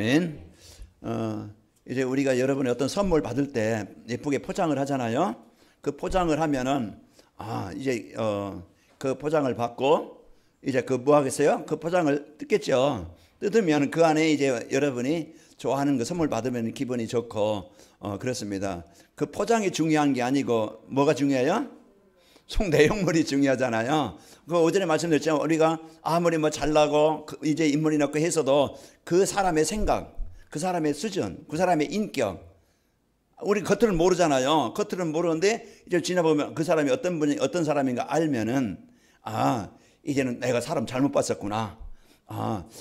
아멘. 이제 우리가 여러분의 어떤 선물 받을 때 예쁘게 포장을 하잖아요. 그 포장을 하면은 이제 그 포장을 받고 이제 그 뭐 하겠어요? 그 포장을 뜯겠죠. 뜯으면 그 안에 이제 여러분이 좋아하는 그 선물 받으면 기분이 좋고 그렇습니다. 그 포장이 중요한 게 아니고 뭐가 중요해요? 속 내용물이 중요하잖아요. 그 오전에 말씀드렸지만 우리가 아무리 뭐 잘나고 이제 인물이 높고 해서도 그 사람의 생각, 그 사람의 수준, 그 사람의 인격, 우리 겉으로는 모르잖아요. 겉으로는 모르는데 이제 지나보면 그 사람이 어떤 분이 어떤 사람인가 알면은 이제는 내가 사람 잘못 봤었구나.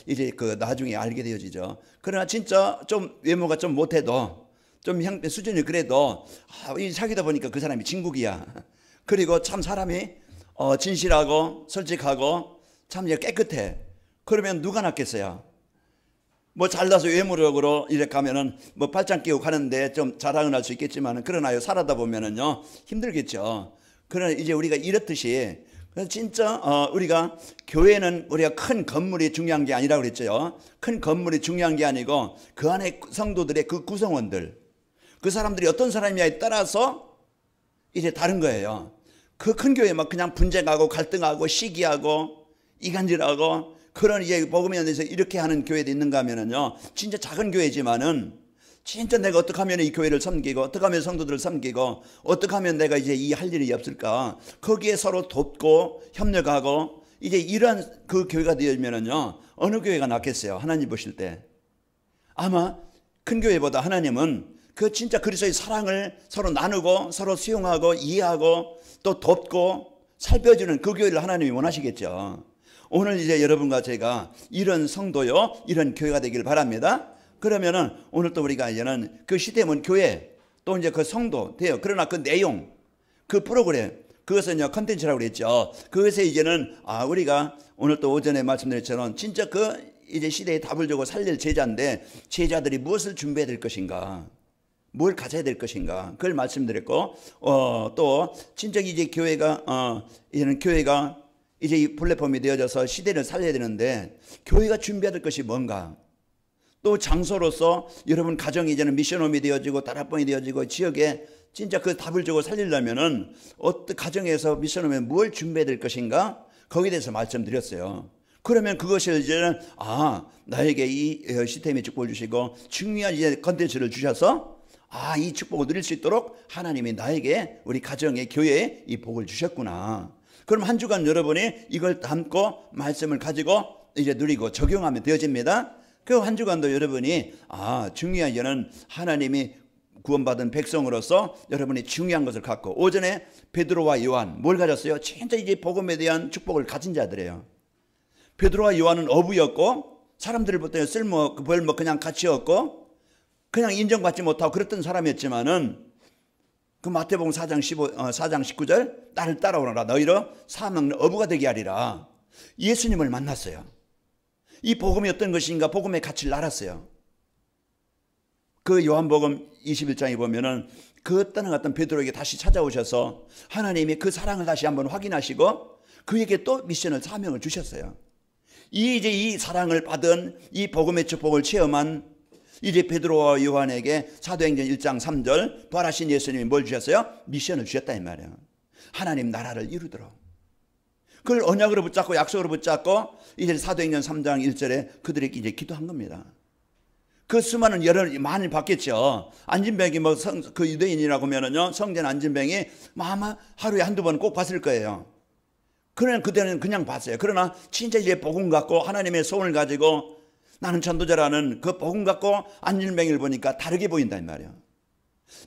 이제 그 나중에 알게 되어지죠. 그러나 진짜 좀 외모가 좀 못해도 좀 형편 수준이 그래도 이 사귀다 보니까 그 사람이 진국이야. 그리고 참 사람이 진실하고 솔직하고 참 깨끗해. 그러면 누가 낫겠어요? 뭐 잘나서 외모력으로 이렇게 가면은 뭐 팔짱 끼고 가는데 좀 자랑을 할 수 있겠지만 그러나요 살아다 보면은요 힘들겠죠. 그러나 이제 우리가 이렇듯이 진짜 우리가 교회는 우리가 큰 건물이 중요한 게 아니라고 그랬죠. 큰 건물이 중요한 게 아니고 그 안에 성도들의 그 구성원들, 그 사람들이 어떤 사람이냐에 따라서 이제 다른 거예요. 그 큰 교회 막 그냥 분쟁하고 갈등하고 시기하고 이간질하고 그런 이제 복음에 대해서 이렇게 하는 교회도 있는가 하면은요 진짜 작은 교회지만은 진짜 내가 어떻게 하면 이 교회를 섬기고 어떻게 하면 성도들을 섬기고 어떻게 하면 내가 이제 이 할 일이 없을까 거기에 서로 돕고 협력하고 이제 이러한 그 교회가 되면은요 어느 교회가 낫겠어요? 하나님 보실 때 아마 큰 교회보다 하나님은 그 진짜 그리스도의 사랑을 서로 나누고 서로 수용하고 이해하고 또 돕고 살펴주는 그 교회를 하나님이 원하시겠죠. 오늘 이제 여러분과 제가 이런 성도요, 이런 교회가 되길 바랍니다. 그러면은 오늘 또 우리가 이제는 그 시대문 교회 또 이제 그 성도 돼요. 그러나 그 내용, 그 프로그램, 그것은 컨텐츠라고 그랬죠. 그것에 이제는 우리가 오늘 또 오전에 말씀드렸처럼 진짜 그 이제 시대에 답을 주고 살릴 제자인데 제자들이 무엇을 준비해야 될 것인가? 뭘 가져야 될 것인가? 그걸 말씀드렸고 또 진짜 이제 교회가 이제는 교회가 이제 이 플랫폼이 되어져서 시대를 살려야 되는데 교회가 준비해야 될 것이 뭔가? 또 장소로서 여러분 가정이 이제는 미션홈이 되어지고 다락방이 되어지고 지역에 진짜 그 답을 주고 살리려면은 어떤 가정에서 미션홈에 뭘 준비해야 될 것인가? 거기에 대해서 말씀드렸어요. 그러면 그것을 이제는 나에게 이 시스템의 축복을 주시고 중요한 이제 컨텐츠를 주셔서 이 축복을 누릴 수 있도록 하나님이 나에게 우리 가정에 교회에 이 복을 주셨구나. 그럼 한 주간 여러분이 이걸 담고 말씀을 가지고 이제 누리고 적용하면 되어집니다. 그 한 주간도 여러분이 중요한 이는 하나님이 구원받은 백성으로서 여러분이 중요한 것을 갖고 오전에 베드로와 요한 뭘 가졌어요? 진짜 이제 복음에 대한 축복을 가진 자들이에요. 베드로와 요한은 어부였고 사람들을 볼 때 쓸모 별 그냥 가치 없고 그냥 인정받지 못하고 그랬던 사람이었지만은 그 마태복음 4장 19절 나를 따라오너라 너희로 사먹는 어부가 되게 하리라. 예수님을 만났어요. 이 복음이 어떤 것인가 복음의 가치를 알았어요. 그 요한복음 21장에 보면은 그 떠나갔던 베드로에게 다시 찾아오셔서 하나님이 그 사랑을 다시 한번 확인하시고 그에게 또 미션을 사명을 주셨어요. 이제 이 사랑을 받은 이 복음의 축복을 체험한 이제 베드로와 요한에게 사도행전 1장 3절 부활하신 예수님이 뭘 주셨어요? 미션을 주셨다 이 말이에요. 하나님 나라를 이루도록. 그걸 언약으로 붙잡고 약속으로 붙잡고 이제 사도행전 3장 1절에 그들에게 이제 기도한 겁니다. 그 수많은 열을 많이 받겠죠. 안진뱅이 그 유대인이라고 하면은요 성전 안진뱅이 아마 하루에 한두 번 꼭 봤을 거예요. 그러나 그때는 그냥 봤어요. 그러나 진짜 이제 복음 갖고 하나님의 소원을 가지고 나는 전도자라는 그 복음 갖고 안진뱅이를 보니까 다르게 보인다 이 말이에요.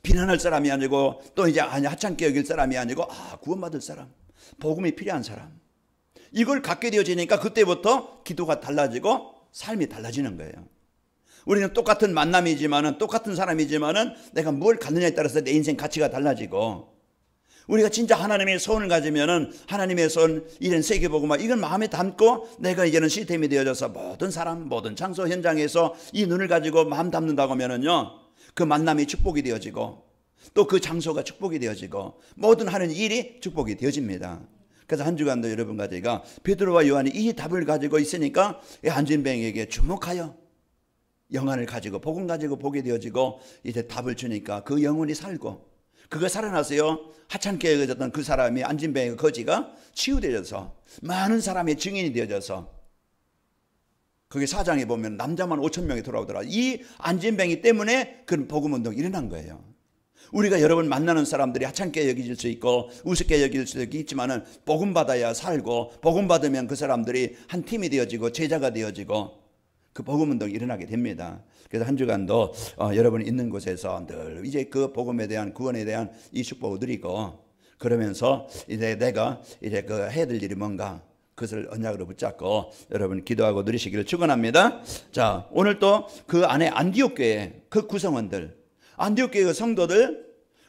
비난할 사람이 아니고 또 이제 하찮게 여길 사람이 아니고 구원받을 사람, 복음이 필요한 사람. 이걸 갖게 되어지니까 그때부터 기도가 달라지고 삶이 달라지는 거예요. 우리는 똑같은 만남이지만은 똑같은 사람이지만은 내가 뭘 갖느냐에 따라서 내 인생 가치가 달라지고 우리가 진짜 하나님의 소원을 가지면은 하나님의 소원 이런 세계복음화 이건 마음에 담고 내가 이제는 시스템이 되어져서 모든 사람 모든 장소 현장에서 이 눈을 가지고 마음 담는다고 하면은요 그 만남이 축복이 되어지고 또 그 장소가 축복이 되어지고 모든 하는 일이 축복이 되어집니다. 그래서 한 주간도 여러분과 제가 베드로와 요한이 이 답을 가지고 있으니까 안진뱅에게 주목하여 영안을 가지고 복음 가지고 보게 되어지고 이제 답을 주니까 그 영혼이 살고 그거 살아나서요. 하찮게 여겨졌던 그 사람이 안진뱅이 거지가 치유되어져서 많은 사람의 증인이 되어져서 거기 사장에 보면 남자만 5,000명이 돌아오더라. 이 안진뱅이 때문에 그런 복음운동이 일어난 거예요. 우리가 여러분 만나는 사람들이 하찮게 여길 수 있고 우습게 여길 수도 있지만은 복음 받아야 살고 복음 받으면 그 사람들이 한 팀이 되어지고 제자가 되어지고 그 복음운동이 일어나게 됩니다. 그래서 한 주간도 여러분이 있는 곳에서 늘 이제 그 복음에 대한 구원에 대한 이 축복을 누리고 그러면서 이제 내가 이제 그 해야 될 일이 뭔가 그것을 언약으로 붙잡고 여러분 기도하고 누리시기를 축원합니다. 자, 오늘 또 그 안에 안디옥 교회 그 구성원들 안디옥 교회 성도들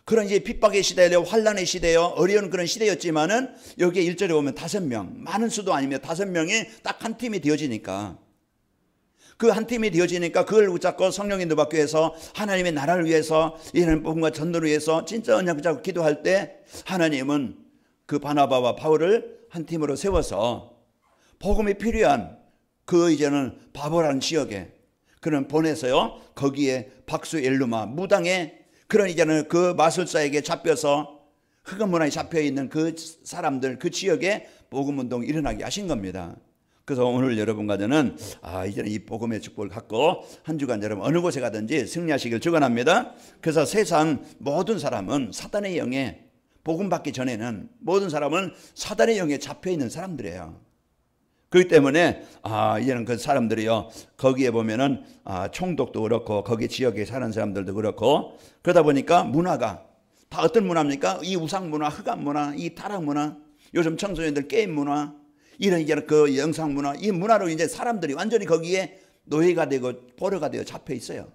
그런 이제 핍박의 시대에 환란의 시대요 어려운 그런 시대였지만은 여기에 1절에 보면 5명 많은 수도 아니며 5명이 딱 한 팀이 되어지니까 그 한 팀이 되어지니까 그걸 붙잡고 성령 인도받기 위해서 하나님의 나라를 위해서 이런 복음과 전도를 위해서 진짜 언약 붙잡고 기도할 때 하나님은 그 바나바와 바울을 한 팀으로 세워서 복음이 필요한 그 이제는 바보라는 지역에 그는 보내서요 거기에 박수엘루마 무당의 그런 이제는 그 마술사에게 잡혀서 흑암 문화에 잡혀있는 그 사람들 그 지역에 복음운동이 일어나게 하신 겁니다. 그래서 오늘 여러분과 저는 이제는 이 복음의 축복을 갖고 한 주간 여러분 어느 곳에 가든지 승리하시길 축원합니다. 그래서 세상 모든 사람은 사단의 영에 복음 받기 전에는 모든 사람은 사단의 영에 잡혀있는 사람들이에요. 그렇기 때문에 이제는 그 사람들이요 거기에 보면은 총독도 그렇고 거기 지역에 사는 사람들도 그렇고 그러다 보니까 문화가 다 어떤 문화입니까? 이 우상 문화, 흑암 문화, 이 타락 문화, 요즘 청소년들 게임 문화, 이런 이제 그 영상 문화, 이 문화로 이제 사람들이 완전히 거기에 노예가 되고 포로가 되어 잡혀 있어요.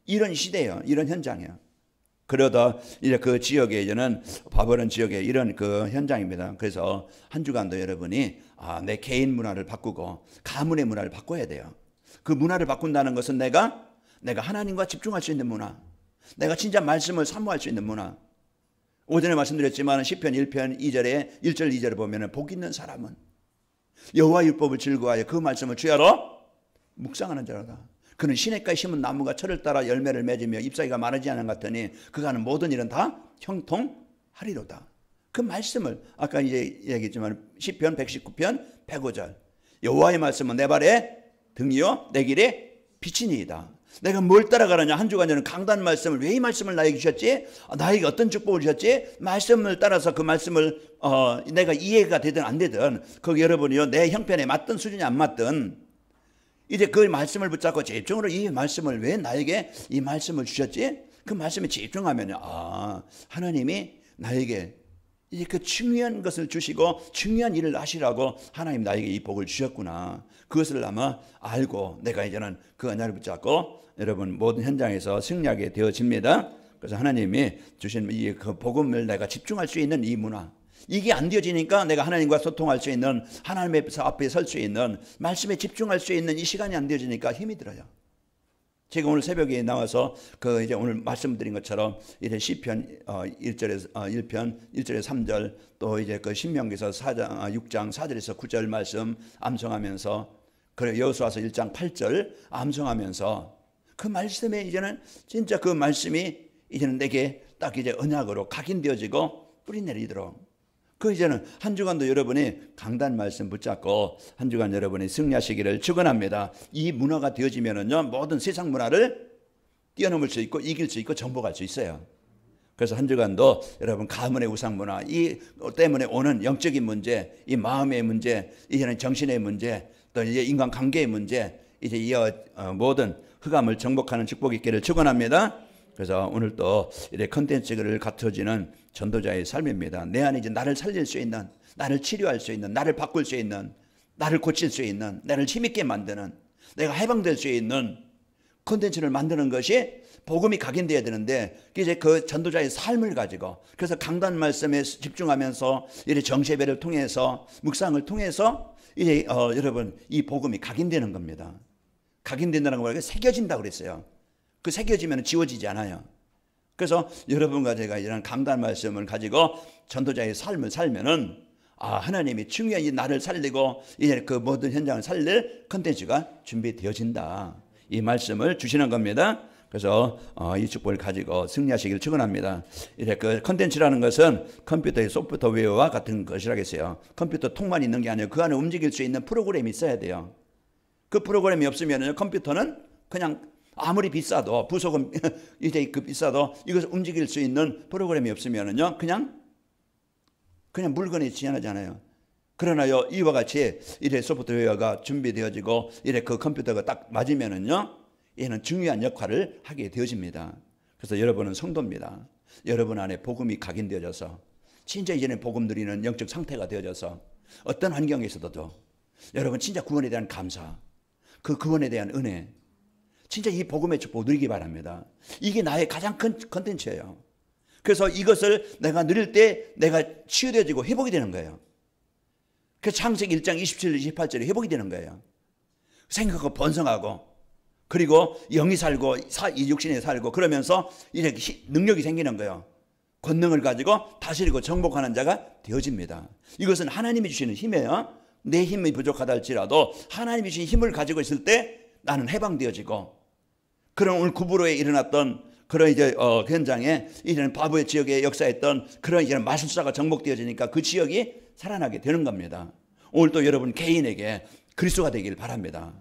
이런 시대예요. 이런 현장이에요. 그러다 이제 그 지역에 이제는 바벨론 지역에 이런 그 현장입니다. 그래서 한 주간도 여러분이 내 개인 문화를 바꾸고 가문의 문화를 바꿔야 돼요. 그 문화를 바꾼다는 것은 내가 하나님과 집중할 수 있는 문화, 내가 진짜 말씀을 사모할 수 있는 문화. 오전에 말씀드렸지만 시편 1편 2절에 1절 2절에 보면은 복 있는 사람은 여호와 율법을 즐거워하여 그 말씀을 주야로 묵상하는 자로다. 그는 시냇가에 심은 나무가 철을 따라 열매를 맺으며 잎사귀가 마르지 않은 것 같으니 그가 하는 모든 일은 다 형통하리로다. 그 말씀을 아까 이제 얘기했지만 시편 119편 105절 여호와의 말씀은 내 발에 등이요 내 길에 빛이니이다. 내가 뭘 따라가느냐. 한 주간 전에 강단 말씀을 왜 이 말씀을 나에게 주셨지? 나에게 어떤 축복을 주셨지? 말씀을 따라서 그 말씀을 내가 이해가 되든 안 되든 거기 여러분이요 내 형편에 맞든 수준이 안 맞든 이제 그 말씀을 붙잡고 집중으로 이 말씀을 왜 나에게 이 말씀을 주셨지? 그 말씀에 집중하면요 하나님이 나에게 이제 그 중요한 것을 주시고 중요한 일을 하시라고 하나님 나에게 이 복을 주셨구나. 그것을 아마 알고 내가 이제는 그 언약을 붙잡고 여러분 모든 현장에서 승리하게 되어집니다. 그래서 하나님이 주신 이 그 복음을 내가 집중할 수 있는 이 문화, 이게 안 되어지니까 내가 하나님과 소통할 수 있는 하나님 앞에 설 수 있는 말씀에 집중할 수 있는 이 시간이 안 되어지니까 힘이 들어요. 제가 오늘 새벽에 나와서 그 이제 오늘 말씀드린 것처럼 이제 시편 1절에서 1편 1절에서 3절 또 이제 그 신명기서 6장 4절에서 9절 말씀 암송하면서 그래 여호수아서 1장 8절 암송하면서 그 말씀에 이제는 진짜 그 말씀이 이제는 내게 딱 이제 언약으로 각인되어지고 뿌리내리도록 그 이제는 한 주간도 여러분이 강단 말씀 붙잡고 한 주간 여러분이 승리하시기를 축원합니다. 이 문화가 되어지면은요 모든 세상 문화를 뛰어넘을 수 있고 이길 수 있고 정복할 수 있어요. 그래서 한 주간도 여러분 가문의 우상 문화 이 때문에 오는 영적인 문제, 이 마음의 문제, 이제는 정신의 문제, 또 이제 인간 관계의 문제, 이제 이 모든 흑암을 정복하는 축복이 있기를 축원합니다. 그래서 오늘 또 이렇게 컨텐츠를 갖춰지는 전도자의 삶입니다. 내 안에 이제 나를 살릴 수 있는, 나를 치료할 수 있는, 나를 바꿀 수 있는, 나를 고칠 수 있는, 나를 힘있게 만드는, 내가 해방될 수 있는 컨텐츠를 만드는 것이 복음이 각인되어야 되는데 이제 그 전도자의 삶을 가지고 그래서 강단 말씀에 집중하면서 이렇게 정세배를 통해서 묵상을 통해서 이제 여러분 이 복음이 각인되는 겁니다. 각인된다는 거 말고 새겨진다고 그랬어요. 그 새겨지면 지워지지 않아요. 그래서 여러분과 제가 이런 강단 말씀을 가지고 전도자의 삶을 살면은 하나님이 중요한 이 나를 살리고 이제 그 모든 현장을 살릴 컨텐츠가 준비되어진다. 이 말씀을 주시는 겁니다. 그래서 이 축복을 가지고 승리하시길 축원합니다. 이제 그 컨텐츠라는 것은 컴퓨터의 소프트웨어와 같은 것이라겠어요. 컴퓨터 통만 있는 게 아니에요. 그 안에 움직일 수 있는 프로그램이 있어야 돼요. 그 프로그램이 없으면 컴퓨터는 그냥 아무리 비싸도 부속은 이제 그 비싸도 이것을 움직일 수 있는 프로그램이 없으면은요 그냥 물건이 지나잖아요. 그러나요 이와 같이 이래 소프트웨어가 준비되어지고 이래 그 컴퓨터가 딱 맞으면은요 얘는 중요한 역할을 하게 되어집니다. 그래서 여러분은 성도입니다. 여러분 안에 복음이 각인되어져서 진짜 이제는 복음 누리는 영적 상태가 되어져서 어떤 환경에서도 여러분 진짜 구원에 대한 감사, 그 구원에 대한 은혜, 진짜 이 복음의 축복 누리기 바랍니다. 이게 나의 가장 큰 컨텐츠예요. 그래서 이것을 내가 누릴 때 내가 치유되어지고 회복이 되는 거예요. 그래서 창세기 1장 27, 28절에 회복이 되는 거예요. 생각하고 번성하고 그리고 영이 살고 이 육신에 살고 그러면서 이렇게 능력이 생기는 거예요. 권능을 가지고 다스리고 정복하는 자가 되어집니다. 이것은 하나님이 주시는 힘이에요. 내 힘이 부족하다 할지라도 하나님이 주신 힘을 가지고 있을 때 나는 해방되어지고 그런 오늘 구부로에 일어났던 그런 이제 현장에 이제는 바보의 지역에 역사했던 그런 이제 마술사가 정복되어지니까 그 지역이 살아나게 되는 겁니다. 오늘 또 여러분 개인에게 그리스도가 되길 바랍니다.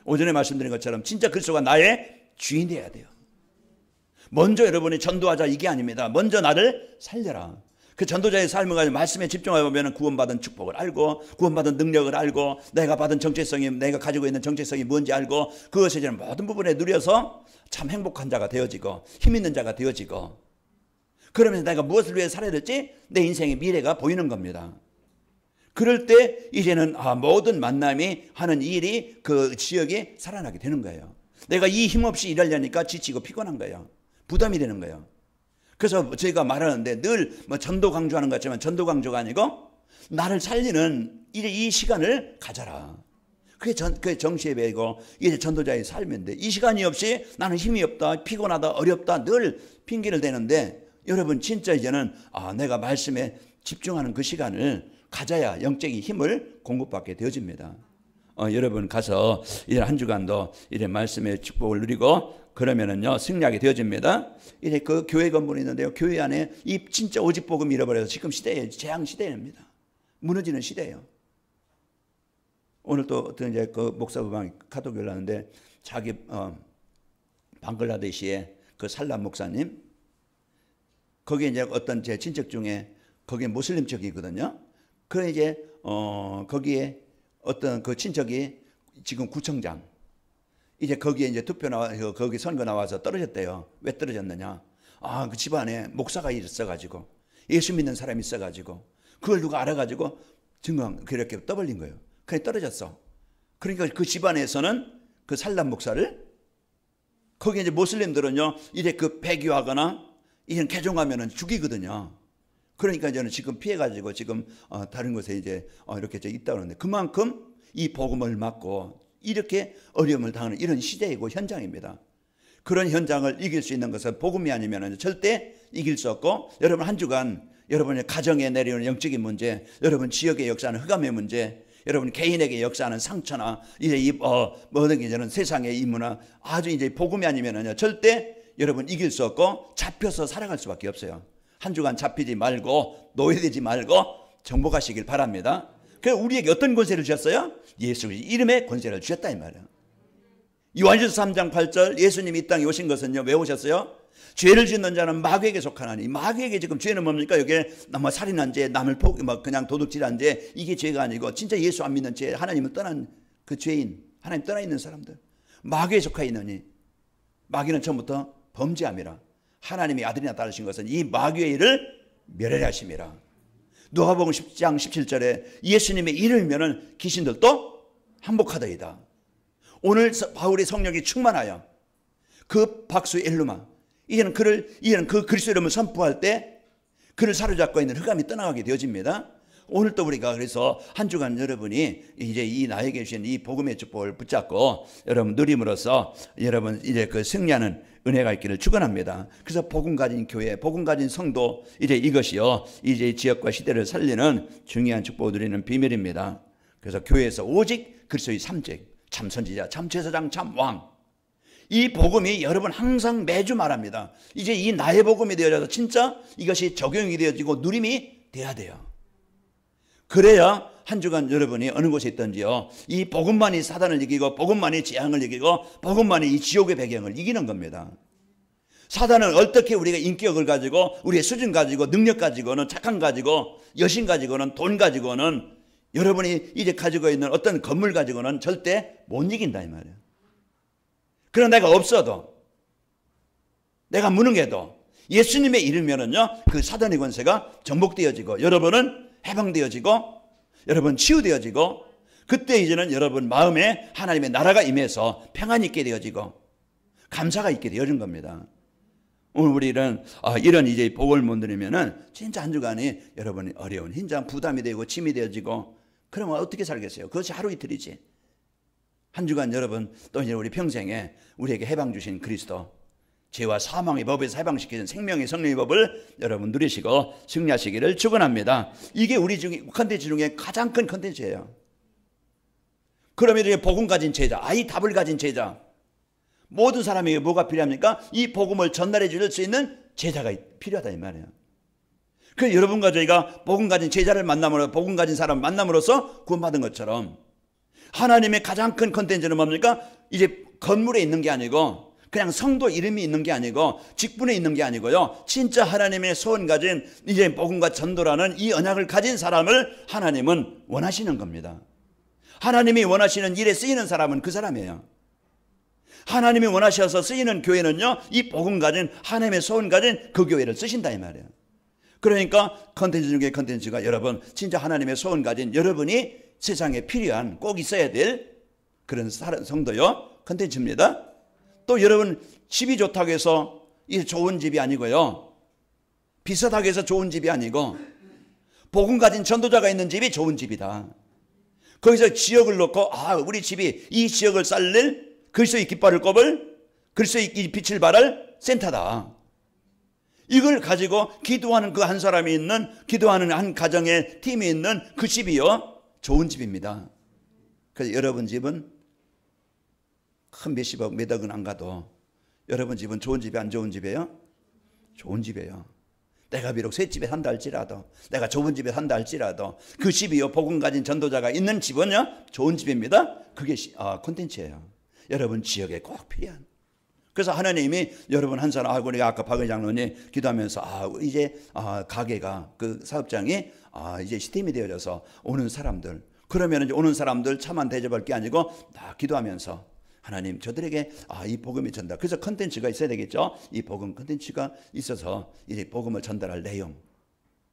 오전에 말씀드린 것처럼 진짜 그리스도가 나의 주인이 어야 돼요. 먼저 여러분이 전도하자 이게 아닙니다. 먼저 나를 살려라. 그 전도자의 삶을 가지고 말씀에 집중하다 보면 구원받은 축복을 알고 구원받은 능력을 알고 내가 받은 정체성이 내가 가지고 있는 정체성이 뭔지 알고 그것에 대한 모든 부분에 누려서 참 행복한 자가 되어지고 힘 있는 자가 되어지고 그러면서 내가 무엇을 위해 살아야 될지 내 인생의 미래가 보이는 겁니다. 그럴 때 이제는 모든 만남이 하는 일이 그 지역에 살아나게 되는 거예요. 내가 이 힘없이 일하려니까 지치고 피곤한 거예요. 부담이 되는 거예요. 그래서 저희가 말하는데 늘 뭐 전도 강조하는 것 같지만 전도 강조가 아니고 나를 살리는 이제 이 시간을 가져라. 그게 정시에 배고 이제 전도자의 삶인데 이 시간이 없이 나는 힘이 없다, 피곤하다, 어렵다 늘 핑계를 대는데 여러분 진짜 이제는 내가 말씀에 집중하는 그 시간을 가져야 영적인 힘을 공급받게 되어집니다. 여러분 가서 이제 한 주간도 이제 말씀의 축복을 누리고 그러면은요 승리하게 되어집니다. 이제 그 교회 건물이 있는데요. 교회 안에 이 진짜 오직 복음 잃어버려서 지금 시대에 재앙 시대입니다. 무너지는 시대예요. 오늘 또 어떤 이제 그 목사부방 카톡이 올랐는데 자기 방글라데시의 그 살람 목사님 거기에 이제 어떤 제 친척 중에 거기에 모슬림 쪽이거든요. 그래 이제 거기에 어떤 그 친척이 지금 구청장 이제 거기에 이제 투표 거기 선거 나와서 떨어졌대요. 왜 떨어졌느냐? 그 집안에 목사가 있어가지고 예수 믿는 사람이 있어가지고 그걸 누가 알아가지고 그렇게 떠벌린 거예요. 그래 떨어졌어. 그러니까 그 집안에서는 그 살람 목사를 거기 이제 모슬림들은요 이제 그 배교하거나 이런 개종하면은 죽이거든요. 그러니까 저는 지금 피해가지고 지금 다른 곳에 이제 이렇게 있다 그러는데 그만큼 이 복음을 맞고 이렇게 어려움을 당하는 이런 시대이고 현장입니다. 그런 현장을 이길 수 있는 것은 복음이 아니면 절대 이길 수 없고 여러분 한 주간 여러분의 가정에 내려오는 영적인 문제, 여러분 지역에 역사하는 흑암의 문제, 여러분 개인에게 역사하는 상처나 이제 모든 이제는 세상의 이 문화 아주 이제 복음이 아니면은요 절대 여러분 이길 수 없고 잡혀서 살아갈 수밖에 없어요. 한 주간 잡히지 말고 노예되지 말고 정복하시길 바랍니다. 그래서 우리에게 어떤 권세를 주셨어요? 예수 이름의 권세를 주셨다 이 말이에요. 요한일서 3장 8절 예수님이 이 땅에 오신 것은요 왜 오셨어요? 죄를 짓는 자는 마귀에게 속하나니 마귀에게 지금 죄는 뭡니까? 여기에 살인한 죄, 남을 그냥 도둑질한 죄 이게 죄가 아니고 진짜 예수 안 믿는 죄, 하나님을 떠난 그 죄인, 하나님 떠나 있는 사람들 마귀에 속하 있느니 마귀는 처음부터 범죄함이라 하나님이 아들이나 따르신 것은 이 마귀의 일을 멸하려 하심이라. 누가복음 10장 17절에 예수님의 이름이면은 귀신들도 항복하더이다. 오늘 바울의 성령이 충만하여 그 박수 엘루마 이제는 그 그리스도 이름을 선포할 때 그를 사로잡고 있는 흑암이 떠나가게 되어집니다. 오늘 또 우리가 그래서 한 주간 여러분이 이제 이 나에게 주신 이 복음의 축복을 붙잡고 여러분 누림으로써 여러분 이제 그 승리하는 은혜가 있기를 축원합니다. 그래서 복음 가진 교회, 복음 가진 성도 이제 이것이요 이제 지역과 시대를 살리는 중요한 축복을 누리는 비밀입니다. 그래서 교회에서 오직 그리스도의 삼직, 참 선지자, 참 제사장, 참 왕 이 복음이 여러분 항상 매주 말합니다. 이제 이 나의 복음이 되어져서 진짜 이것이 적용이 되어지고 누림이 돼야 돼요. 그래야 한 주간 여러분이 어느 곳에 있든지요, 이 복음만이 사단을 이기고 복음만이 재앙을 이기고 복음만이 이 지옥의 배경을 이기는 겁니다. 사단은 어떻게 우리가 인격을 가지고 우리의 수준 가지고 능력 가지고는 착한 가지고 여신 가지고는 돈 가지고는 여러분이 이제 가지고 있는 어떤 건물 가지고는 절대 못 이긴다 이 말이에요. 그런 내가 없어도, 내가 무능해도 예수님의 이름면은요, 그 사단의 권세가 정복되어지고 여러분은 해방되어지고 여러분 치유되어지고, 그때 이제는 여러분 마음에 하나님의 나라가 임해서 평안이 있게 되어지고 감사가 있게 되어진 겁니다. 오늘 우리는 이런 이제 복을 못 누리면은 진짜 한 주간이 여러분이 어려운 힘장 부담이 되고 짐이 되어지고, 그러면 어떻게 살겠어요? 그것이 하루 이틀이지. 한 주간 여러분 또 이제 우리 평생에 우리에게 해방 주신 그리스도, 죄와 사망의 법에서 해방시키는 생명의 성령의 법을 여러분 누리시고 승리하시기를 축원합니다. 이게 우리 중에 컨텐츠 중에 가장 큰 컨텐츠예요. 그러면 이제 복음 가진 제자, 이 답을 가진 제자, 모든 사람에게 뭐가 필요합니까? 이 복음을 전달해 줄 수 있는 제자가 필요하다 이 말이에요. 그래서 여러분과 저희가 복음 가진 제자를 만남으로, 복음 가진 사람을 만남으로써 구원받은 것처럼, 하나님의 가장 큰 컨텐츠는 뭡니까? 이제 건물에 있는 게 아니고, 그냥 성도 이름이 있는 게 아니고, 직분에 있는 게 아니고요, 진짜 하나님의 소원 가진 이제 복음과 전도라는 이 언약을 가진 사람을 하나님은 원하시는 겁니다. 하나님이 원하시는 일에 쓰이는 사람은 그 사람이에요. 하나님이 원하셔서 쓰이는 교회는요, 이 복음 가진 하나님의 소원 가진 그 교회를 쓰신다 이 말이에요. 그러니까 컨텐츠 중에 컨텐츠가 여러분 진짜 하나님의 소원 가진 여러분이 세상에 필요한 꼭 있어야 될 그런 성도요 컨텐츠입니다. 또 여러분 집이 좋다고 해서 이 좋은 집이 아니고요, 비싸다고 해서 좋은 집이 아니고, 복음 가진 전도자가 있는 집이 좋은 집이다. 거기서 지역을 놓고 우리 집이 이 지역을 살릴 그리스도의 깃발을 꼽을, 그리스도의 빛을 발할 센터다. 이걸 가지고 기도하는 그 한 사람이 있는, 기도하는 한 가정의 팀이 있는 그 집이요 좋은 집입니다. 그래서 여러분 집은 큰 몇십억 몇억은 안 가도 여러분 집은 좋은 집이 안 좋은 집이에요? 좋은 집이에요. 내가 비록 새 집에 산다 할지라도, 내가 좁은 집에 산다 할지라도 그 집이요 복음 가진 전도자가 있는 집은요 좋은 집입니다. 그게 콘텐츠예요. 여러분 지역에 꼭 필요한. 그래서 하나님이 여러분 한 사람, 우리가 아까 박 장로님 기도하면서 이제 가게가 그 사업장이 이제 시스템이 되어져서 오는 사람들, 그러면 이제 오는 사람들 차만 대접할 게 아니고 다 기도하면서 하나님 저들에게 이 복음이 전달. 그래서 컨텐츠가 있어야 되겠죠. 이 복음 컨텐츠가 있어서 이제 복음을 전달할 내용.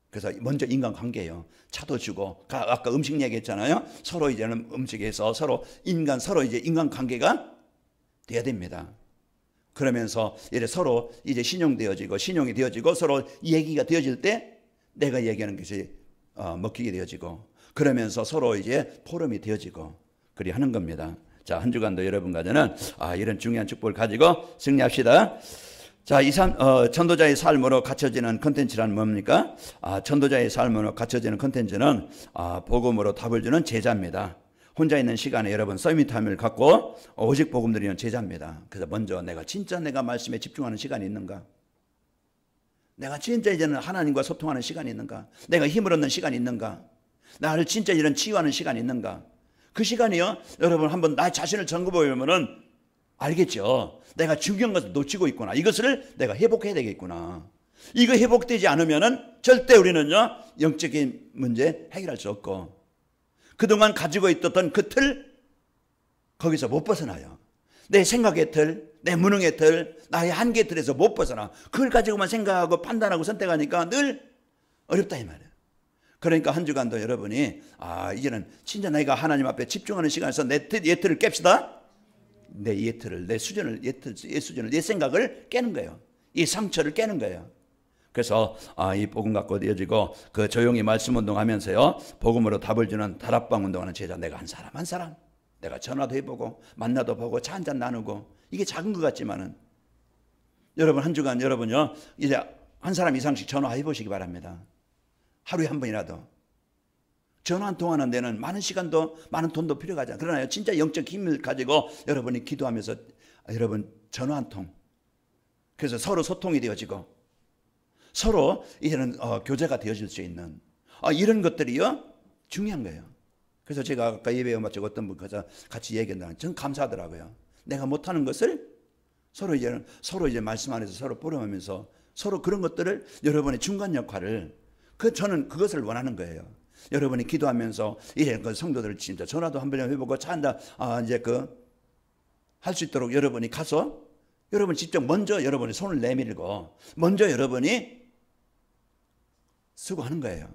그래서 먼저 인간관계예요. 차도 주고, 아까 음식 얘기했잖아요. 서로 이제는 음식에서 서로 이제 인간관계가 돼야 됩니다. 그러면서 이제 서로 이제 신용되어지고, 신용이 되어지고, 서로 얘기가 되어질 때 내가 얘기하는 것이 먹히게 되어지고, 그러면서 서로 이제 포럼이 되어지고, 그리 하는 겁니다. 자, 한 주간도 여러분과 저는 이런 중요한 축복을 가지고 승리합시다. 자, 전도자의 삶으로 갖춰지는 컨텐츠란 뭡니까? 전도자의 삶으로 갖춰지는 컨텐츠는 복음으로 답을 주는 제자입니다. 혼자 있는 시간에 여러분 서밋타임을 갖고 오직 복음 드리는 제자입니다. 그래서 먼저 내가 말씀에 집중하는 시간이 있는가? 내가 진짜 이제는 하나님과 소통하는 시간이 있는가? 내가 힘을 얻는 시간이 있는가? 나를 진짜 이런 치유하는 시간이 있는가? 그 시간이요, 여러분 한번 나 자신을 점검해 보면은 알겠죠. 내가 중요한 것을 놓치고 있구나. 이것을 내가 회복해야 되겠구나. 이거 회복되지 않으면은 절대 우리는요 영적인 문제 해결할 수 없고, 그동안 가지고 있었던 그 틀, 거기서 못 벗어나요. 내 생각의 틀, 내 무능의 틀, 나의 한계 틀에서 못 벗어나. 그걸 가지고만 생각하고 판단하고 선택하니까 늘 어렵다 이 말이에요. 그러니까 한 주간도 여러분이 이제는 진짜 내가 하나님 앞에 집중하는 시간에서 내 틀을 깹시다. 내 예틀을, 내 수준을, 내 생각을 깨는 거예요. 이 상처를 깨는 거예요. 그래서 이 복음 갖고 이어지고 그 조용히 말씀 운동하면서요 복음으로 답을 주는 다락방 운동하는 제자, 내가 한 사람 한 사람 내가 전화도 해보고 만나도 보고 차 한잔 나누고, 이게 작은 것 같지만은 여러분 한 주간 여러분요 이제 한 사람 이상씩 전화해 보시기 바랍니다. 하루에 한 번이라도. 전화 한 통하는 데는 많은 시간도 많은 돈도 필요하지 않아요. 그러나 진짜 영적 힘을 가지고 여러분이 기도하면서 여러분 전화 한 통. 그래서 서로 소통이 되어지고 서로 이제는 교제가 되어질 수 있는 이런 것들이요 중요한 거예요. 그래서 제가 아까 예배에 마치고 어떤 분 같이 얘기했는데 전 감사하더라고요. 내가 못하는 것을 서로 이제 말씀 안에서 서로 뿌려가면서 서로 그런 것들을 여러분의 중간 역할을 저는 그것을 원하는 거예요. 여러분이 기도하면서 이런 그 성도들 진짜 전화도 한번 해보고 차 한잔 이제 할 수 있도록 여러분이 가서 여러분 직접 먼저 여러분이 손을 내밀고 먼저 여러분이 수고하는 거예요.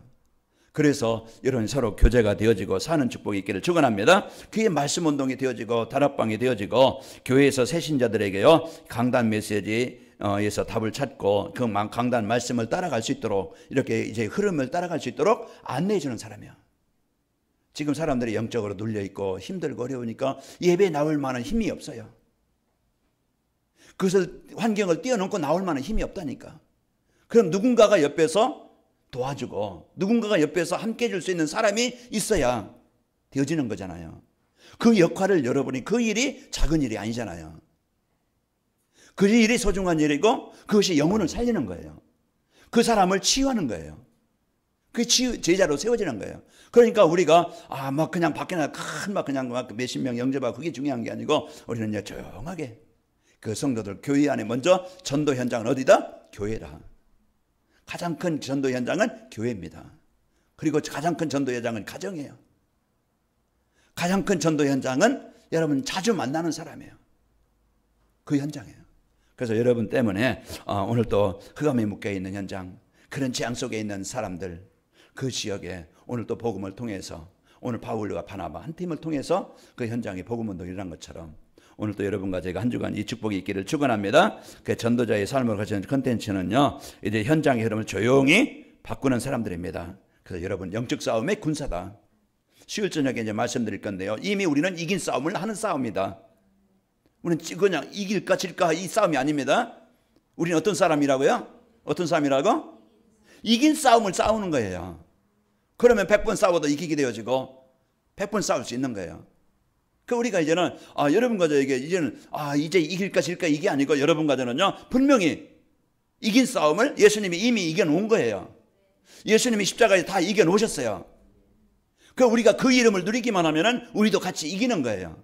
그래서 여러분 서로 교제가 되어지고 사는 축복이 있기를 축원합니다. 그게 말씀 운동이 되어지고 다락방이 되어지고 교회에서 새신자들에게요 강단 메시지에서 답을 찾고 그 강단 말씀을 따라갈 수 있도록 이렇게 이제 흐름을 따라갈 수 있도록 안내해 주는 사람이야. 지금 사람들이 영적으로 눌려 있고 힘들고 어려우니까 예배에 나올 만한 힘이 없어요. 그것을 환경을 뛰어넘고 나올 만한 힘이 없다니까. 그럼 누군가가 옆에서 도와주고 누군가가 옆에서 함께 해줄 수 있는 사람이 있어야 되어지는 거잖아요. 그 역할을 여러분이 그 일이 작은 일이 아니잖아요. 그 일이 소중한 일이고 그것이 영혼을 살리는 거예요. 그 사람을 치유하는 거예요. 그 제자로 세워지는 거예요. 그러니까 우리가 막 그냥 밖에 그냥 막 몇십 명 영접하고 그게 중요한 게 아니고 우리는 조용하게 그 성도들 교회 안에 먼저 전도 현장은 어디다? 교회다. 가장 큰 전도 현장은 교회입니다. 그리고 가장 큰 전도 현장은 가정이에요. 가장 큰 전도 현장은 여러분 자주 만나는 사람이에요. 그 현장이에요. 그래서 여러분 때문에 오늘 또 흑암에 묶여있는 현장, 그런 재앙 속에 있는 사람들, 그 지역에 오늘 또 복음을 통해서 오늘 바울과 바나바 한 팀을 통해서 그 현장에 복음 운동이 일어난 것처럼 오늘 또 여러분과 제가 한 주간 이 축복이 있기를 축원합니다. 그 전도자의 삶을 가진 컨텐츠는요, 이제 현장의 흐름을 조용히 바꾸는 사람들입니다. 그래서 여러분 영적 싸움의 군사다. 수요일 저녁에 이제 말씀드릴 건데요. 이미 우리는 이긴 싸움을 하는 싸움이다. 우리는 그냥 이길까 질까 이 싸움이 아닙니다. 우리는 어떤 사람이라고요? 어떤 사람이라고? 이긴 싸움을 싸우는 거예요. 그러면 100번 싸워도 이기게 되어지고 100번 싸울 수 있는 거예요. 그 우리가 이제는 여러분과 저에게 이제는 이제 이길까 질까 이게 아니고 여러분과 저는요 분명히 이긴 싸움을 예수님이 이미 이겨놓은 거예요. 예수님이 십자가에 다 이겨놓으셨어요. 그 우리가 그 이름을 누리기만 하면은 우리도 같이 이기는 거예요.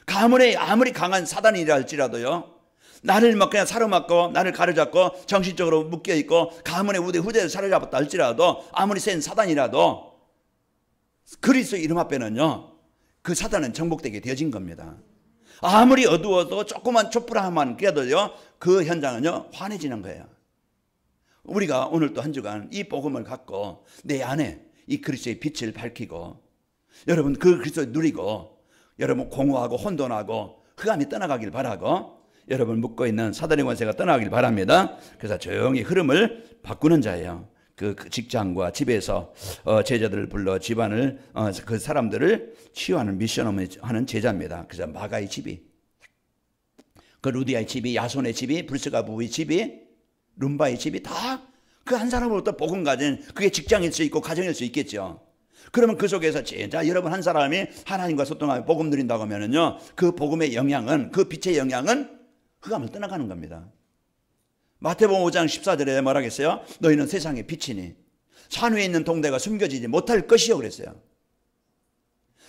아무리 강한 사단이라 할지라도요, 나를 막 그냥 사로막고 나를 가로잡고 정신적으로 묶여있고 가문의 후대를 사로잡았다 할지라도 아무리 센 사단이라도 그리스도의 이름 앞에는요 그 사단은 정복되게 되어진 겁니다. 아무리 어두워도 조그만 촛불하만 깨도요 그 현장은요 환해지는 거예요. 우리가 오늘 또 한 주간 이 복음을 갖고 내 안에 이 그리스도의 빛을 밝히고 여러분 그 그리스도를 누리고 여러분 공허하고 혼돈하고 흑암이 떠나가길 바라고 여러분 묶고 있는 사단의 권세가 떠나가길 바랍니다. 그래서 조용히 흐름을 바꾸는 자예요. 그 직장과 집에서 제자들을 불러 집안을 그 사람들을 치유하는 미션을 하는 제자입니다. 그래서 마가의 집이, 그 루디아의 집이, 야손의 집이, 불스가 부부의 집이, 룸바의 집이 다 그 한 사람으로부터 복음 가진, 그게 직장일 수 있고 가정일 수 있겠죠. 그러면 그 속에서 제자 여러분 한 사람이 하나님과 소통하며 복음 누린다고 하면은요 그 복음의 영향은, 그 빛의 영향은 흑암을 떠나가는 겁니다. 마태복음 5장 14절에 말하겠어요? 너희는 세상의 빛이니 산 위에 있는 동대가 숨겨지지 못할 것이요 그랬어요.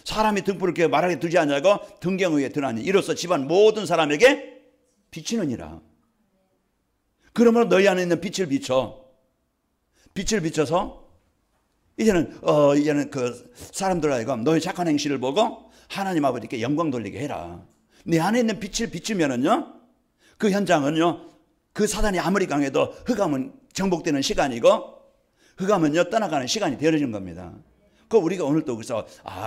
사람이 등불을 이렇게 말하게 두지 않냐고 등경 위에 드나니 이로써 집안 모든 사람에게 비치느니라. 그러므로 너희 안에 있는 빛을 비춰. 빛을 비춰서 이제는 그 사람들 하여금 너희 착한 행실을 보고 하나님 아버지께 영광 돌리게 해라. 내 안에 있는 빛을 비추면은요 그 현장은요 그 사단이 아무리 강해도 흑암은 정복되는 시간이고 흑암은요 떠나가는 시간이 되어지는 겁니다. 그 우리가 오늘 또 그래서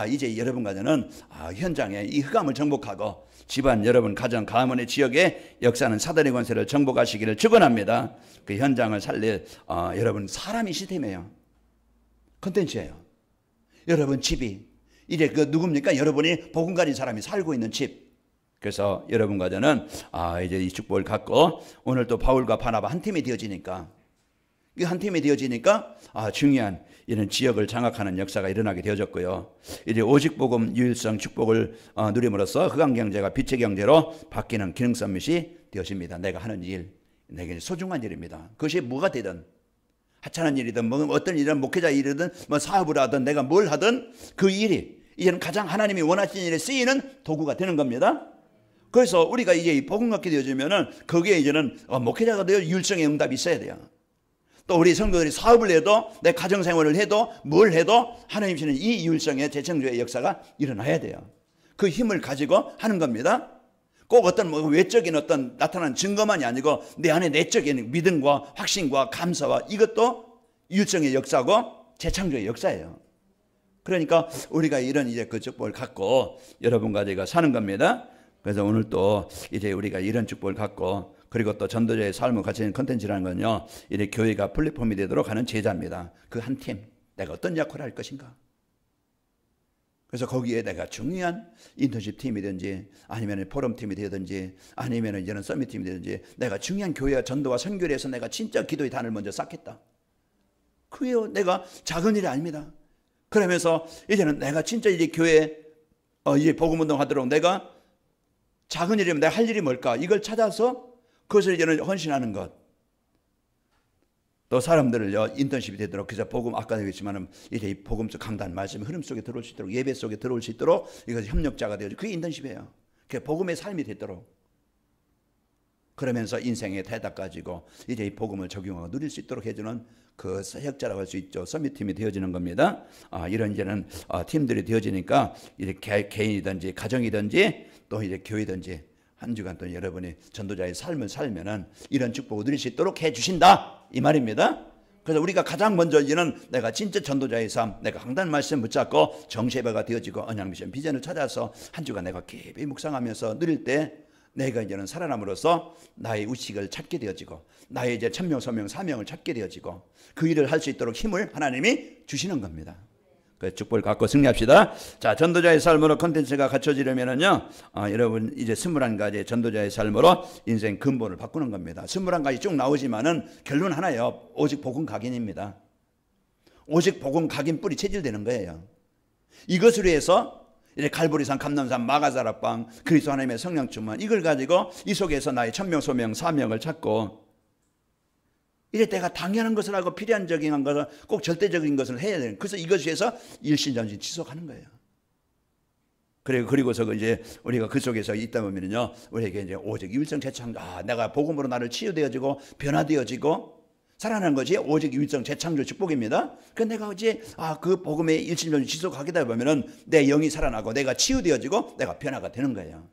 이제 여러분과 저는 현장에 이 흑암을 정복하고 집안 여러분 가정 가문의 지역에 역사하는 사단의 권세를 정복하시기를 축원합니다. 그 현장을 살릴 여러분 사람이 시스템이에요. 컨텐츠예요. 여러분 집이 이제 그 누굽니까? 여러분이 복음 가진 사람이 살고 있는 집. 그래서 여러분과 저는 이제 이 축복을 갖고 오늘 또 바울과 바나바 한 팀이 되어지니까 이게 한 팀이 되어지니까 중요한 이런 지역을 장악하는 역사가 일어나게 되어졌고요. 이제 오직 복음 유일성 축복을 누림으로써 흑암 경제가 빛의 경제로 바뀌는 기능 서밋이 되어집니다. 내가 하는 일, 내게 소중한 일입니다. 그것이 뭐가 되든 하찮은 일이든 뭐 어떤 일이든 목회자 일이든 뭐 사업을 하든 내가 뭘 하든 그 일이 이제는 가장 하나님이 원하시는 일에 쓰이는 도구가 되는 겁니다. 그래서 우리가 이제 이 복음 갖게 되어지면은 거기에 이제는 목회자가 되어 유일성의 응답이 있어야 돼요. 또 우리 성도들이 사업을 해도 내 가정생활을 해도 뭘 해도 하나님 주시는 이 유일성의 재창조의 역사가 일어나야 돼요. 그 힘을 가지고 하는 겁니다. 꼭 어떤 뭐 외적인 어떤 나타나는 증거만이 아니고 내 안에 내적인 믿음과 확신과 감사와 이것도 유일성의 역사고 재창조의 역사예요. 그러니까 우리가 이런 이제 그 축복을 갖고 여러분과 제가 사는 겁니다. 그래서 오늘 또 이제 우리가 이런 축복을 갖고 그리고 또 전도자의 삶을 갖추는 컨텐츠라는 건요, 이제 교회가 플랫폼이 되도록 하는 제자입니다. 그 한 팀, 내가 어떤 역할을 할 것인가. 그래서 거기에 내가 중요한 인턴십 팀이든지 아니면 포럼 팀이 되든지 아니면 이제는 서밋 팀이 되든지 내가 중요한 교회와 전도와 선교를 해서 내가 진짜 기도의 단을 먼저 쌓겠다. 그게요, 내가 작은 일이 아닙니다. 그러면서 이제는 내가 진짜 이제 교회에 이제 복음운동 하도록 내가 작은 일이면 내가 할 일이 뭘까? 이걸 찾아서 그것을 이제는 헌신하는 것. 또 사람들을요, 인턴십이 되도록, 그래서 복음, 아까도 얘기했지만, 이제 이 복음 속 강단, 말씀, 흐름 속에 들어올 수 있도록, 예배 속에 들어올 수 있도록, 이것이 협력자가 되어서, 그게 인턴십이에요. 그게 복음의 삶이 되도록. 그러면서 인생의 대답 가지고, 이제 이 복음을 적용하고 누릴 수 있도록 해주는 그 사역자라고 할 수 있죠. 서밋팀이 되어지는 겁니다. 이런 이제는 팀들이 되어지니까, 이제 개인이든지, 가정이든지, 또 이제 교회든지, 한 주간 동안 여러분이 전도자의 삶을 살면은 이런 축복을 누릴 수 있도록 해 주신다 이 말입니다. 그래서 우리가 가장 먼저 이제는 내가 진짜 전도자의 삶, 내가 강단 말씀 붙잡고 정세배가 되어지고 언약 미션 비전을 찾아서 한 주간 내가 깊이 묵상하면서 누릴 때 내가 이제는 살아남으로써 나의 의식을 찾게 되어지고 나의 이제 천명 소명 사명을 찾게 되어지고 그 일을 할 수 있도록 힘을 하나님이 주시는 겁니다. 그 축복을 갖고 승리합시다. 자, 전도자의 삶으로 컨텐츠가 갖춰지려면은요, 여러분 이제 21가지 전도자의 삶으로 인생 근본을 바꾸는 겁니다. 21가지 쭉 나오지만은 결론 하나예요. 오직 복음 각인입니다. 오직 복음 각인 뿌리 체질되는 거예요. 이것을 위해서 이제 갈보리산, 감남산, 마가사락방, 그리스도 하나님의 성령 충만, 이걸 가지고 이 속에서 나의 천명, 소명, 사명을 찾고 이래 내가 당연한 것을 하고 필연적인 것을 꼭 절대적인 것을 해야 되는. 그래서 이것을 위해서 일신전신 지속하는 거예요. 그리고서 이제 우리가 그 속에서 있다 보면요, 우리에게 이제 오직 유일성 재창조, 내가 복음으로 나를 치유되어지고 변화되어지고 살아나는 것이 오직 유일성 재창조 축복입니다. 그 내가 이제 그 복음의 일신전신 지속하게 되다 보면은 내 영이 살아나고 내가 치유되어지고 내가 변화가 되는 거예요.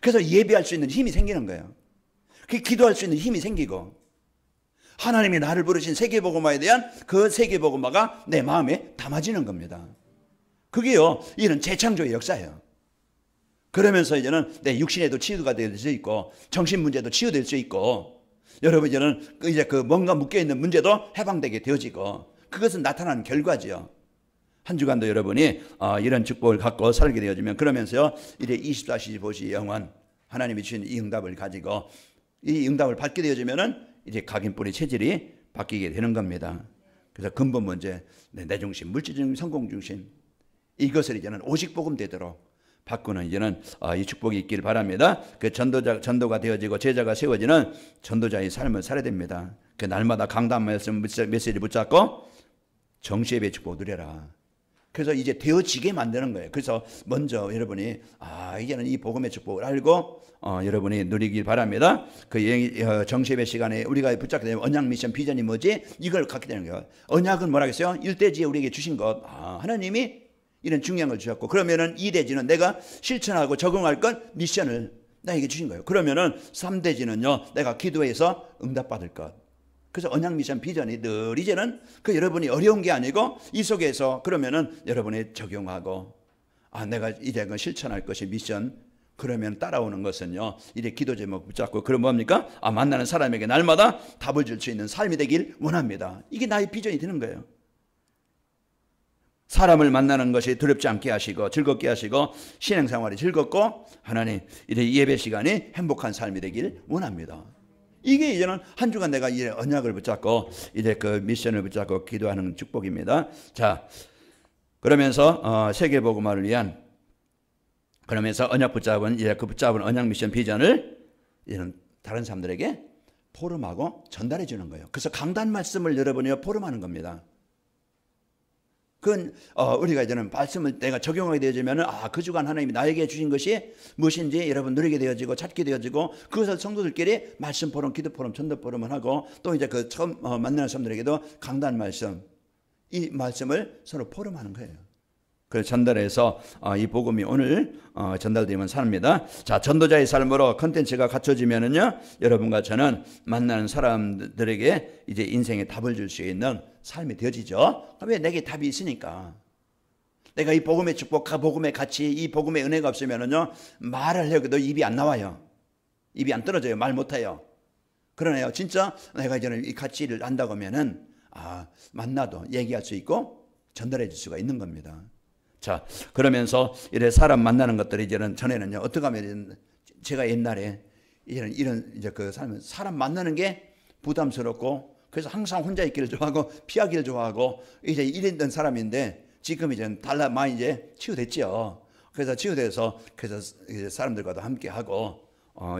그래서 예배할 수 있는 힘이 생기는 거예요. 그 기도할 수 있는 힘이 생기고. 하나님이 나를 부르신 세계복음화에 대한 그 세계복음화가 내 마음에 담아지는 겁니다. 그게요, 이런 재창조의 역사예요. 그러면서 이제는 내 육신에도 치유가 될 수 있고 정신 문제도 치유될 수 있고 여러분 이제는 이제 그 뭔가 묶여있는 문제도 해방되게 되어지고 그것은 나타나는 결과지요. 한 주간도 여러분이 이런 축복을 갖고 살게 되어지면 그러면서요, 이제 24시 25시 영원 하나님이 주신 이 응답을 가지고 이 응답을 받게 되어지면은 이제 각인뿌리 체질이 바뀌게 되는 겁니다. 그래서 근본 문제, 내 중심, 물질 중심, 성공 중심, 이것을 이제는 오직 복음 되도록 바꾸는 이제는 이 축복이 있길 바랍니다. 그 전도가 되어지고 제자가 세워지는 전도자의 삶을 살아야 됩니다. 그 날마다 강단 말씀 메시지 붙잡고 정시예배 축복 누려라. 그래서 이제 되어지게 만드는 거예요. 그래서 먼저 여러분이 이제는 이 복음의 축복을 알고 여러분이 누리길 바랍니다. 그 정시예배 시간에 우리가 붙잡게 되면 언약 미션 비전이 뭐지? 이걸 갖게 되는 거예요. 언약은 뭐라겠어요? 일대지에 우리에게 주신 것. 하나님이 이런 중요한 걸 주셨고 그러면은 이 대지는 내가 실천하고 적용할 건 미션을 나에게 주신 거예요. 그러면은 3대지는요, 내가 기도해서 응답받을 것. 그래서 언약 미션 비전이 늘 이제는 그 여러분이 어려운 게 아니고 이 속에서 그러면은 여러분이 적용하고 내가 이제 그 실천할 것이 미션. 그러면 따라오는 것은요, 이제 기도 제목 붙잡고 그럼 뭡니까? 만나는 사람에게 날마다 답을 줄 수 있는 삶이 되길 원합니다. 이게 나의 비전이 되는 거예요. 사람을 만나는 것이 두렵지 않게 하시고 즐겁게 하시고 신앙생활이 즐겁고 하나님 이제 예배 시간이 행복한 삶이 되길 원합니다. 이게 이제는 한 주간 내가 이 언약을 붙잡고 이제 그 미션을 붙잡고 기도하는 축복입니다. 자, 그러면서 세계복음화를 위한 그러면서 언약 붙잡은 이제 그 붙잡은 언약 미션 비전을 이런 다른 사람들에게 포럼하고 전달해 주는 거예요. 그래서 강단 말씀을 여러분이 포럼하는 겁니다. 그건 우리가 이제는 말씀을 내가 적용하게 되어지면은 그 주간 하나님이 나에게 주신 것이 무엇인지 여러분 누리게 되어지고 찾게 되어지고 그것을 성도들끼리 말씀 포럼, 기도 포럼, 전도 포럼을 하고 또 이제 그 처음 만나는 사람들에게도 강단 말씀 이 말씀을 서로 포럼하는 거예요. 그래서 전달해서 이 복음이 오늘 전달되면 삽니다. 자, 전도자의 삶으로 컨텐츠가 갖춰지면은요, 여러분과 저는 만나는 사람들에게 이제 인생에 답을 줄 수 있는 삶이 되어지죠. 왜? 내게 답이 있으니까. 내가 이 복음의 축복, 복음의 가치, 이 복음의 은혜가 없으면은요, 말을 해도 입이 안 나와요. 입이 안 떨어져요. 말 못해요. 그러네요. 진짜 내가 이제는 이 가치를 안다고 하면은 만나도 얘기할 수 있고 전달해 줄 수가 있는 겁니다. 자, 그러면서 이래 사람 만나는 것들이 이제는 전에는요, 어떻게 하면 제가 옛날에 이런 이제 그 사람 만나는 게 부담스럽고 그래서 항상 혼자 있기를 좋아하고 피하기를 좋아하고 이제 이랬던 사람인데 지금 이제 많이 이제 치유됐죠. 그래서 치유돼서 그래서 이제 사람들과도 함께 하고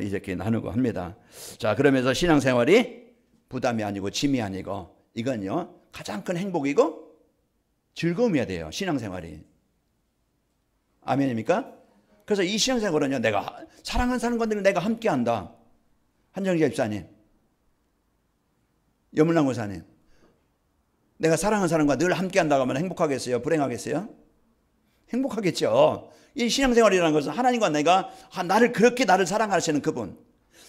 이제 이렇게 나누고 합니다. 자, 그러면서 신앙생활이 부담이 아니고 짐이 아니고 이건요 가장 큰 행복이고 즐거움이어야 돼요. 신앙생활이. 아멘입니까? 그래서 이 신앙생활은요, 내가 사랑하는 사람과는 내가 함께한다. 한정기 집사님, 여물랑 고사님, 내가 사랑하는 사람과 늘 함께한다고 하면 행복하겠어요? 불행하겠어요? 행복하겠죠. 이 신앙생활이라는 것은 하나님과 내가 그렇게 나를 사랑하시는 그분,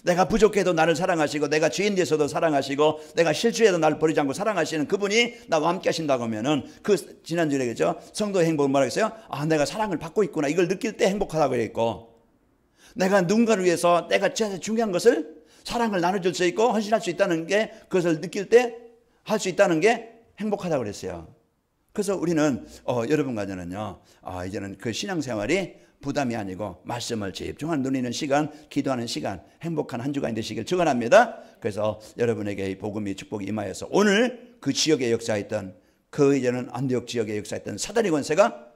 내가 부족해도 나를 사랑하시고 내가 죄인 돼서도 사랑하시고 내가 실수해도 나를 버리지 않고 사랑하시는 그분이 나와 함께 하신다고 하면은 그 지난주에 얘기했죠. 성도의 행복은 뭐라고 했어요? 내가 사랑을 받고 있구나. 이걸 느낄 때 행복하다고 그랬고, 내가 누군가를 위해서 내가 진짜 중요한 것을 사랑을 나눠줄 수 있고 헌신할 수 있다는 게 그것을 느낄 때 할 수 있다는 게 행복하다고 그랬어요. 그래서 우리는 여러분과 저는요 이제는 그 신앙생활이 부담이 아니고 말씀을 집중한 누리는 시간, 기도하는 시간, 행복한 한 주간이 되시길 축원합니다. 그래서 여러분에게 이 복음이 축복이 임하여서 오늘 그 지역에 역사했던 그 이제는 안디옥 지역에 역사했던 사단의 권세가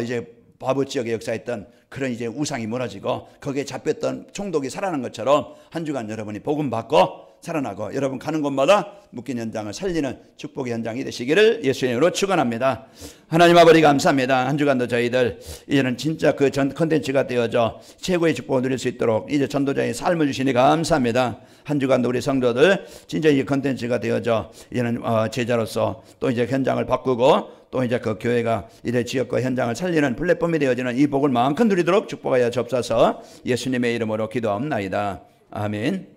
이제 바보 지역에 역사했던 그런 이제 우상이 무너지고 거기에 잡혔던 총독이 살아난 것처럼 한 주간 여러분이 복음 받고 살아나고 여러분 가는 곳마다 묶인 현장을 살리는 축복의 현장이 되시기를 예수의 이름으로 축원합니다. 하나님 아버지 감사합니다. 한 주간도 저희들 이제는 진짜 그 전 컨텐츠가 되어져 최고의 축복을 누릴 수 있도록 이제 전도자의 삶을 주시니 감사합니다. 한 주간도 우리 성도들 진짜 이 컨텐츠가 되어져 이제는 제자로서 또 이제 현장을 바꾸고 또 이제 그 교회가 이제 지역과 현장을 살리는 플랫폼이 되어지는 이 복을 마음껏 누리도록 축복하여 주옵소서. 예수님의 이름으로 기도하옵나이다. 아멘.